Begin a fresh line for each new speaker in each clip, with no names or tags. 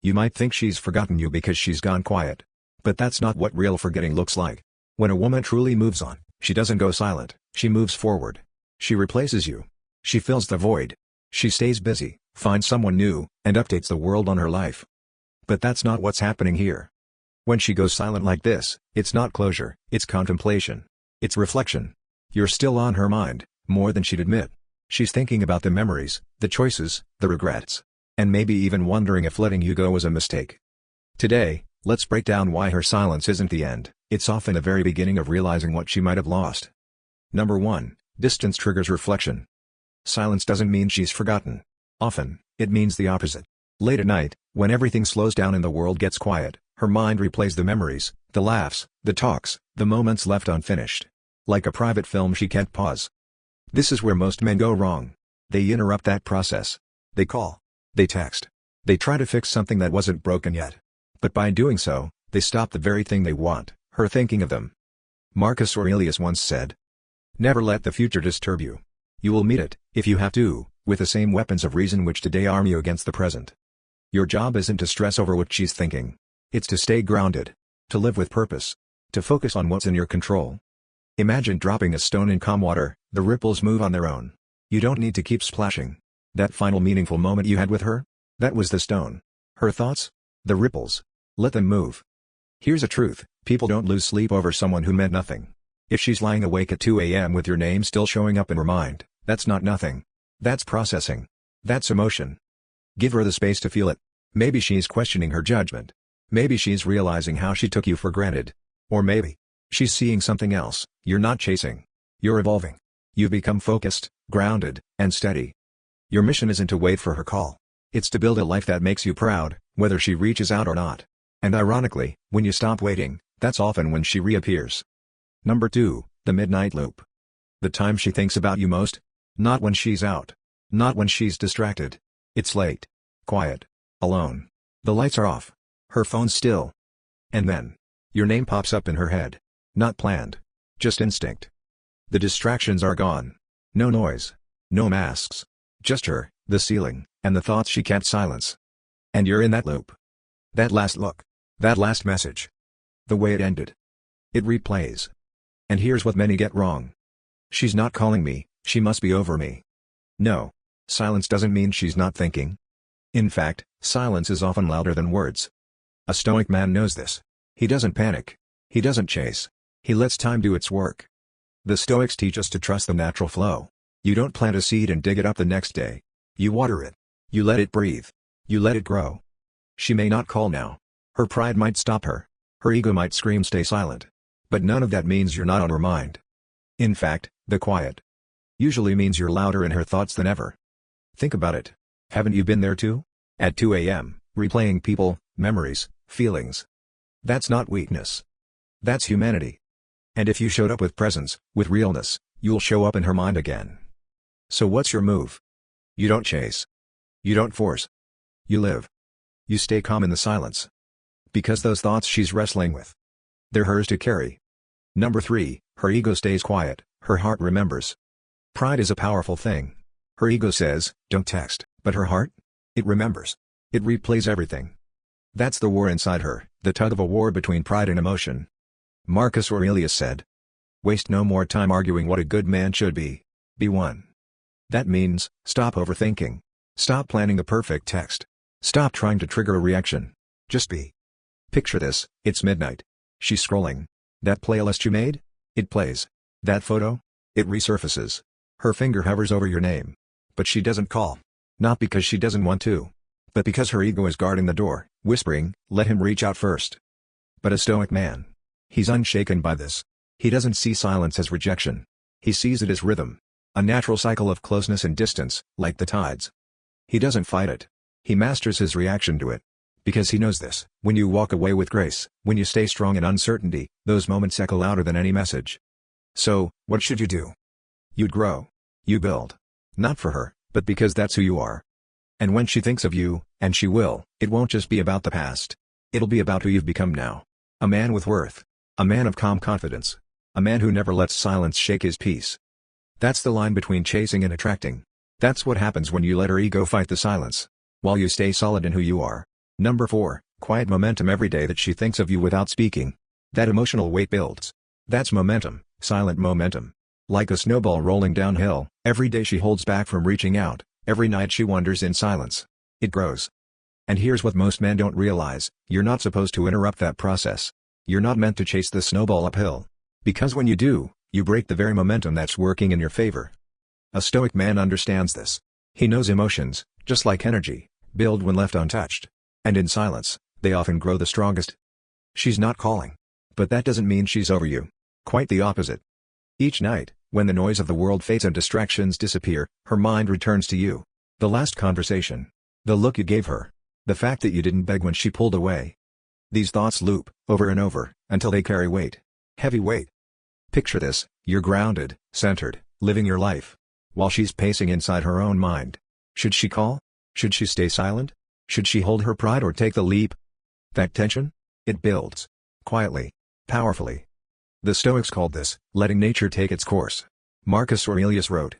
You might think she's forgotten you because she's gone quiet. But that's not what real forgetting looks like. When a woman truly moves on, she doesn't go silent, she moves forward. She replaces you. She fills the void. She stays busy, finds someone new, and updates the world on her life. But that's not what's happening here. When she goes silent like this, it's not closure, it's contemplation. It's reflection. You're still on her mind, more than she'd admit. She's thinking about the memories, the choices, the regrets. And maybe even wondering if letting you go was a mistake. Today, let's break down why her silence isn't the end, it's often the very beginning of realizing what she might have lost. Number 1. Distance triggers reflection. Silence doesn't mean she's forgotten. Often, it means the opposite. Late at night, when everything slows down and the world gets quiet, her mind replays the memories, the laughs, the talks, the moments left unfinished. Like a private film she can't pause. This is where most men go wrong. They interrupt that process. They call. They text. They try to fix something that wasn't broken yet. But by doing so, they stop the very thing they want, her thinking of them. Marcus Aurelius once said, "Never let the future disturb you. You will meet it, if you have to, with the same weapons of reason which today arm you against the present." Your job isn't to stress over what she's thinking. It's to stay grounded. To live with purpose. To focus on what's in your control. Imagine dropping a stone in calm water, the ripples move on their own. You don't need to keep splashing. That final meaningful moment you had with her? That was the stone. Her thoughts? The ripples. Let them move. Here's a truth, people don't lose sleep over someone who meant nothing. If she's lying awake at 2 a.m. with your name still showing up in her mind, that's not nothing. That's processing. That's emotion. Give her the space to feel it. Maybe she's questioning her judgment. Maybe she's realizing how she took you for granted. Or maybe she's seeing something else. You're not chasing. You're evolving. You've become focused, grounded, and steady. Your mission isn't to wait for her call. It's to build a life that makes you proud, whether she reaches out or not. And ironically, when you stop waiting, that's often when she reappears. Number 2, the midnight loop. The time she thinks about you most? Not when she's out. Not when she's distracted. It's late. Quiet. Alone. The lights are off. Her phone's still. And then, your name pops up in her head. Not planned. Just instinct. The distractions are gone. No noise. No masks. Just her, the ceiling, and the thoughts she can't silence. And you're in that loop. That last look. That last message. The way it ended. It replays. And here's what many get wrong. She's not calling me, she must be over me. No. Silence doesn't mean she's not thinking. In fact, silence is often louder than words. A Stoic man knows this. He doesn't panic. He doesn't chase. He lets time do its work. The Stoics teach us to trust the natural flow. You don't plant a seed and dig it up the next day. You water it. You let it breathe. You let it grow. She may not call now. Her pride might stop her. Her ego might scream stay silent. But none of that means you're not on her mind. In fact, the quiet usually means you're louder in her thoughts than ever. Think about it. Haven't you been there too? At 2 a.m., replaying people, memories, feelings. That's not weakness. That's humanity. And if you showed up with presence, with realness, you'll show up in her mind again. So what's your move? You don't chase. You don't force. You live. You stay calm in the silence. Because those thoughts she's wrestling with, they're hers to carry. Number 3, her ego stays quiet, her heart remembers. Pride is a powerful thing. Her ego says, don't text, but her heart? It remembers. It replays everything. That's the war inside her, the tug of a war between pride and emotion. Marcus Aurelius said, "Waste no more time arguing what a good man should be. Be one." That means, stop overthinking. Stop planning the perfect text. Stop trying to trigger a reaction. Just be. Picture this, it's midnight. She's scrolling. That playlist you made? It plays. That photo? It resurfaces. Her finger hovers over your name. But she doesn't call. Not because she doesn't want to. But because her ego is guarding the door, whispering, let him reach out first. But a Stoic man. He's unshaken by this. He doesn't see silence as rejection. He sees it as rhythm. A natural cycle of closeness and distance, like the tides. He doesn't fight it. He masters his reaction to it. Because he knows this, when you walk away with grace, when you stay strong in uncertainty, those moments echo louder than any message. So, what should you do? You'd grow. You build. Not for her, but because that's who you are. And when she thinks of you, and she will, it won't just be about the past. It'll be about who you've become now. A man with worth. A man of calm confidence. A man who never lets silence shake his peace. That's the line between chasing and attracting. That's what happens when you let her ego fight the silence, while you stay solid in who you are. Number 4, quiet momentum. Every day that she thinks of you without speaking, that emotional weight builds. That's momentum, silent momentum. Like a snowball rolling downhill, every day she holds back from reaching out, every night she wanders in silence. It grows. And here's what most men don't realize: you're not supposed to interrupt that process. You're not meant to chase the snowball uphill. Because when you do, you break the very momentum that's working in your favor. A Stoic man understands this. He knows emotions, just like energy, build when left untouched. And in silence, they often grow the strongest. She's not calling. But that doesn't mean she's over you. Quite the opposite. Each night, when the noise of the world fades and distractions disappear, her mind returns to you. The last conversation. The look you gave her. The fact that you didn't beg when she pulled away. These thoughts loop, over and over, until they carry weight. Heavy weight. Picture this: you're grounded, centered, living your life, while she's pacing inside her own mind. Should she call? Should she stay silent? Should she hold her pride or take the leap? That tension? It builds. Quietly. Powerfully. The Stoics called this, letting nature take its course. Marcus Aurelius wrote,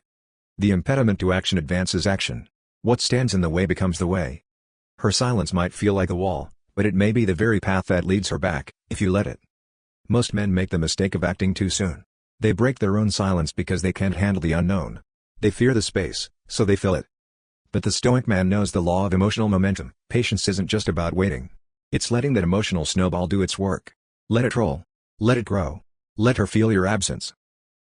"The impediment to action advances action. What stands in the way becomes the way." Her silence might feel like a wall, but it may be the very path that leads her back, if you let it. Most men make the mistake of acting too soon. They break their own silence because they can't handle the unknown. They fear the space, so they fill it. But the Stoic man knows the law of emotional momentum. Patience isn't just about waiting. It's letting that emotional snowball do its work. Let it roll. Let it grow. Let her feel your absence.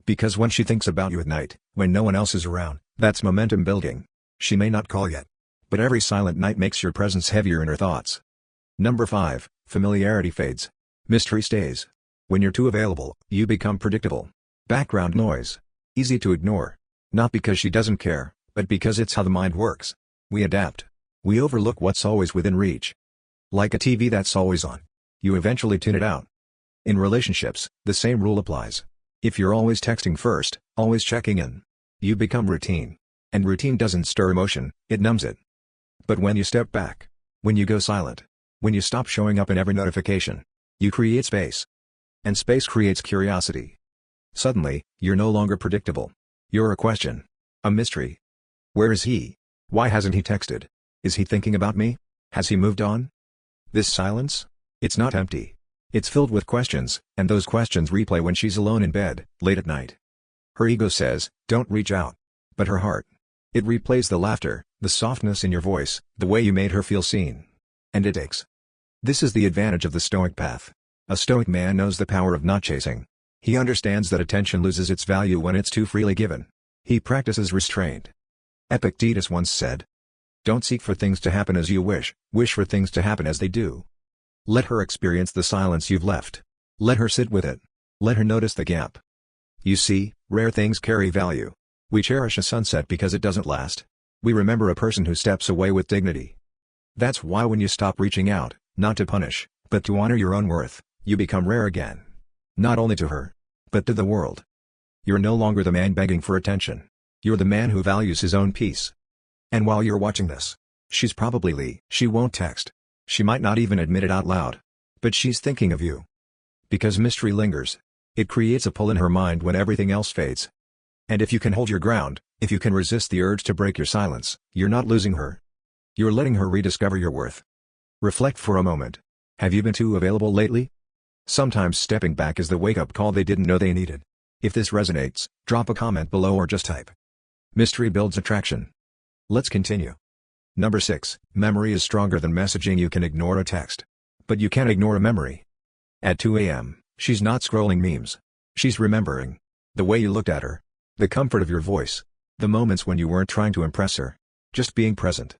Because when she thinks about you at night, when no one else is around, that's momentum building. She may not call yet, but every silent night makes your presence heavier in her thoughts. Number 5, familiarity fades. Mystery stays. When you're too available, you become predictable. Background noise. Easy to ignore. Not because she doesn't care, but because it's how the mind works. We adapt. We overlook what's always within reach. Like a TV that's always on. You eventually tune it out. In relationships, the same rule applies. If you're always texting first, always checking in, you become routine. And routine doesn't stir emotion, it numbs it. But when you step back, when you go silent, when you stop showing up in every notification, you create space. And space creates curiosity. Suddenly, you're no longer predictable. You're a question. A mystery. Where is he? Why hasn't he texted? Is he thinking about me? Has he moved on? This silence? It's not empty. It's filled with questions, and those questions replay when she's alone in bed, late at night. Her ego says, "Don't reach out." But her heart, it replays the laughter, the softness in your voice, the way you made her feel seen. And it aches. This is the advantage of the Stoic path. A Stoic man knows the power of not chasing. He understands that attention loses its value when it's too freely given. He practices restraint. Epictetus once said, "Don't seek for things to happen as you wish for things to happen as they do." Let her experience the silence you've left. Let her sit with it. Let her notice the gap. You see, rare things carry value. We cherish a sunset because it doesn't last. We remember a person who steps away with dignity. That's why when you stop reaching out, not to punish, but to honor your own worth, you become rare again. Not only to her, but to the world. You're no longer the man begging for attention. You're the man who values his own peace. And while you're watching this, she's probably she won't text. She might not even admit it out loud. But she's thinking of you. Because mystery lingers. It creates a pull in her mind when everything else fades. And if you can hold your ground, if you can resist the urge to break your silence, you're not losing her. You're letting her rediscover your worth. Reflect for a moment. Have you been too available lately? Sometimes stepping back is the wake-up call they didn't know they needed. If this resonates, drop a comment below or just type. Mystery builds attraction. Let's continue. Number 6, memory is stronger than messaging. You can ignore a text. But you can't ignore a memory. At 2 a.m., she's not scrolling memes. She's remembering. The way you looked at her. The comfort of your voice. The moments when you weren't trying to impress her. Just being present.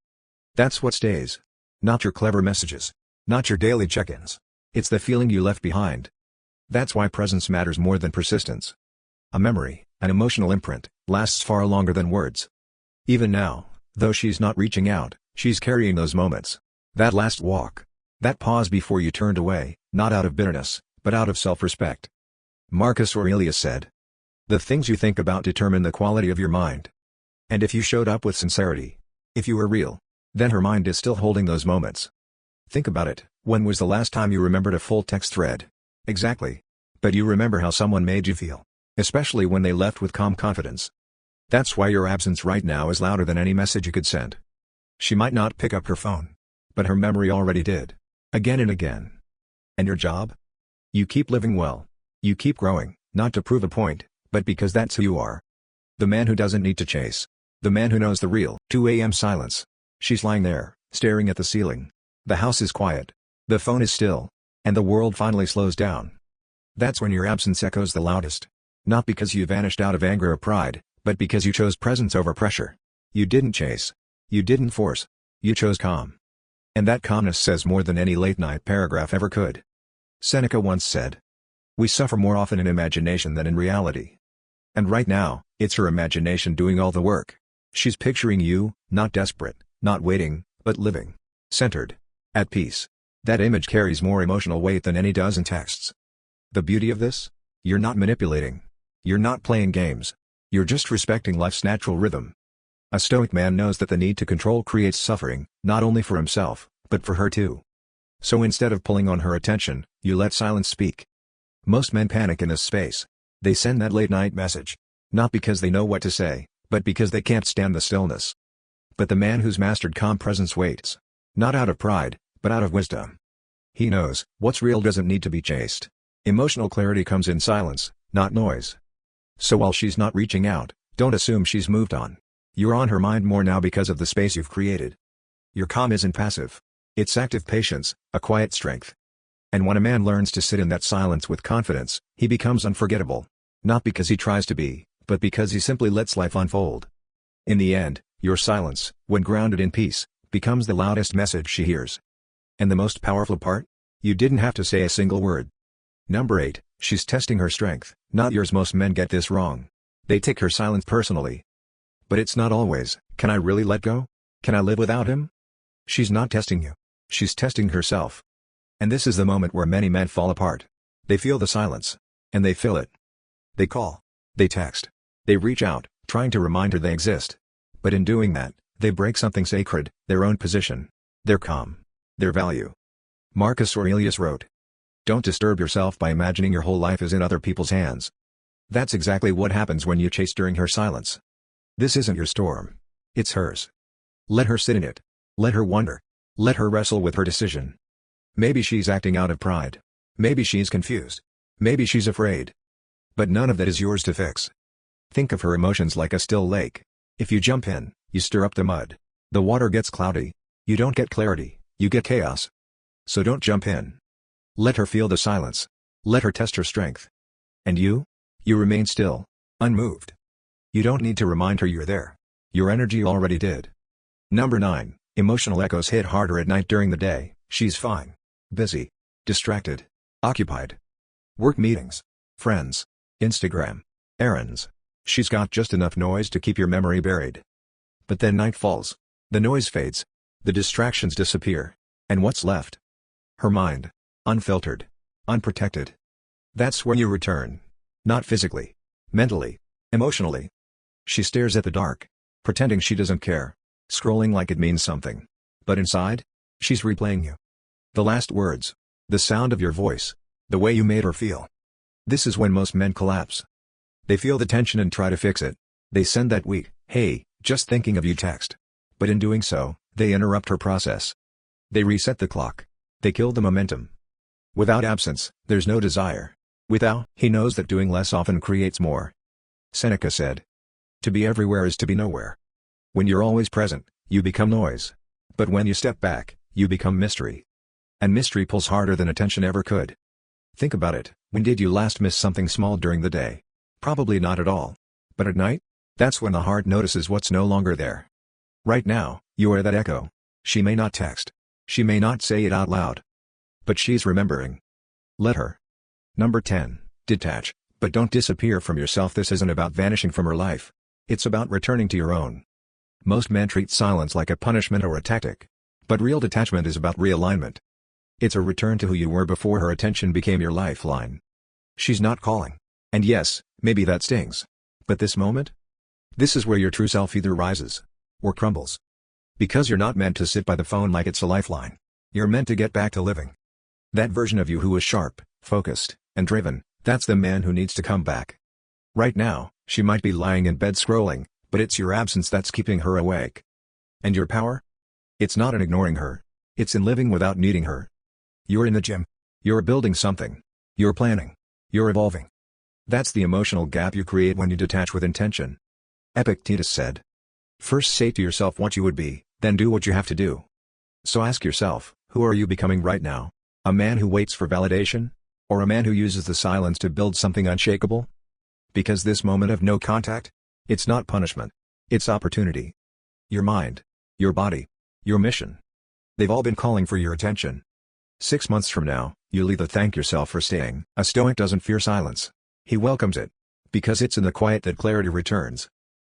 That's what stays. Not your clever messages. Not your daily check-ins. It's the feeling you left behind. That's why presence matters more than persistence. A memory, an emotional imprint, lasts far longer than words. Even now, though she's not reaching out, she's carrying those moments. That last walk. That pause before you turned away, not out of bitterness, but out of self-respect. Marcus Aurelius said, "The things you think about determine the quality of your mind." And if you showed up with sincerity, if you were real, then her mind is still holding those moments. Think about it, when was the last time you remembered a full text thread? Exactly. But you remember how someone made you feel, especially when they left with calm confidence. That's why your absence right now is louder than any message you could send. She might not pick up her phone. But her memory already did. Again and again. And your job? You keep living well. You keep growing, not to prove a point, but because that's who you are. The man who doesn't need to chase. The man who knows the real 2 a.m. silence. She's lying there, staring at the ceiling. The house is quiet. The phone is still. And the world finally slows down. That's when your absence echoes the loudest. Not because you vanished out of anger or pride, but because you chose presence over pressure. You didn't chase. You didn't force. You chose calm. And that calmness says more than any late-night paragraph ever could. Seneca once said, "We suffer more often in imagination than in reality." And right now, it's her imagination doing all the work. She's picturing you, not desperate, not waiting, but living. Centered. At peace. That image carries more emotional weight than any dozen texts. The beauty of this? You're not manipulating. You're not playing games. You're just respecting life's natural rhythm. A Stoic man knows that the need to control creates suffering, not only for himself, but for her too. So instead of pulling on her attention, you let silence speak. Most men panic in this space. They send that late-night message. Not because they know what to say, but because they can't stand the stillness. But the man who's mastered calm presence waits. Not out of pride, but out of wisdom. He knows, what's real doesn't need to be chased. Emotional clarity comes in silence, not noise. So while she's not reaching out, don't assume she's moved on. You're on her mind more now because of the space you've created. Your calm isn't passive. It's active patience, a quiet strength. And when a man learns to sit in that silence with confidence, he becomes unforgettable. Not because he tries to be, but because he simply lets life unfold. In the end, your silence, when grounded in peace, becomes the loudest message she hears. And the most powerful part? You didn't have to say a single word. Number 8, she's testing her strength, not yours. Most men get this wrong. They take her silence personally. But it's not always, can I really let go? Can I live without him? She's not testing you. She's testing herself. And this is the moment where many men fall apart. They feel the silence. And they fill it. They call. They text. They reach out, trying to remind her they exist. But in doing that, they break something sacred, their own position. Their calm. Their value. Marcus Aurelius wrote, "Don't disturb yourself by imagining your whole life is in other people's hands." That's exactly what happens when you chase during her silence. This isn't your storm. It's hers. Let her sit in it. Let her wonder. Let her wrestle with her decision. Maybe she's acting out of pride. Maybe she's confused. Maybe she's afraid. But none of that is yours to fix. Think of her emotions like a still lake. If you jump in, you stir up the mud. The water gets cloudy. You don't get clarity, you get chaos. So don't jump in. Let her feel the silence. Let her test her strength. And you? You remain still, unmoved. You don't need to remind her you're there. Your energy already did. Number 9, emotional echoes hit harder at night. During the day, she's fine. Busy. Distracted. Occupied. Work meetings. Friends. Instagram. Errands. She's got just enough noise to keep your memory buried. But then night falls. The noise fades. The distractions disappear. And what's left? Her mind. Unfiltered. Unprotected. That's where you return. Not physically. Mentally. Emotionally. She stares at the dark. Pretending she doesn't care. Scrolling like it means something. But inside? She's replaying you. The last words. The sound of your voice. The way you made her feel. This is when most men collapse. They feel the tension and try to fix it. They send that weak, "Hey, just thinking of you" text. But in doing so, they interrupt her process. They reset the clock. They kill the momentum. Without absence, there's no desire. Without, he knows that doing less often creates more. Seneca said, "To be everywhere is to be nowhere." When you're always present, you become noise. But when you step back, you become mystery. And mystery pulls harder than attention ever could. Think about it, when did you last miss something small during the day? Probably not at all. But at night? That's when the heart notices what's no longer there. Right now, you are that echo. She may not text. She may not say it out loud. But she's remembering. Let her. Number 10, detach, but don't disappear from yourself. This isn't about vanishing from her life. It's about returning to your own. Most men treat silence like a punishment or a tactic. But real detachment is about realignment. It's a return to who you were before her attention became your lifeline. She's not calling. And yes, maybe that stings. But this moment? This is where your true self either rises or crumbles. Because you're not meant to sit by the phone like it's a lifeline. You're meant to get back to living. That version of you who is sharp, focused, and driven, that's the man who needs to come back. Right now, she might be lying in bed scrolling, but it's your absence that's keeping her awake. And your power? It's not in ignoring her. It's in living without needing her. You're in the gym. You're building something. You're planning. You're evolving. That's the emotional gap you create when you detach with intention. Epictetus said, "First say to yourself what you would be, then do what you have to do." So ask yourself, who are you becoming right now? A man who waits for validation? Or a man who uses the silence to build something unshakable? Because this moment of no contact? It's not punishment. It's opportunity. Your mind, your body, your mission. They've all been calling for your attention. 6 months from now, you'll either thank yourself for staying. A Stoic doesn't fear silence. He welcomes it. Because it's in the quiet that clarity returns.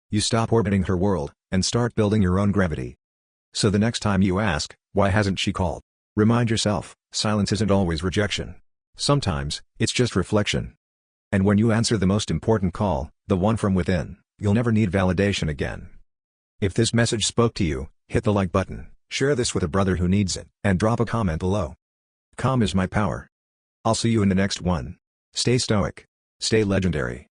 You stop orbiting her world, and start building your own gravity. So the next time you ask, why hasn't she called? Remind yourself, silence isn't always rejection. Sometimes, it's just reflection. And when you answer the most important call, the one from within, you'll never need validation again. If this message spoke to you, hit the like button, share this with a brother who needs it, and drop a comment below. Calm is my power. I'll see you in the next one. Stay stoic. Stay legendary.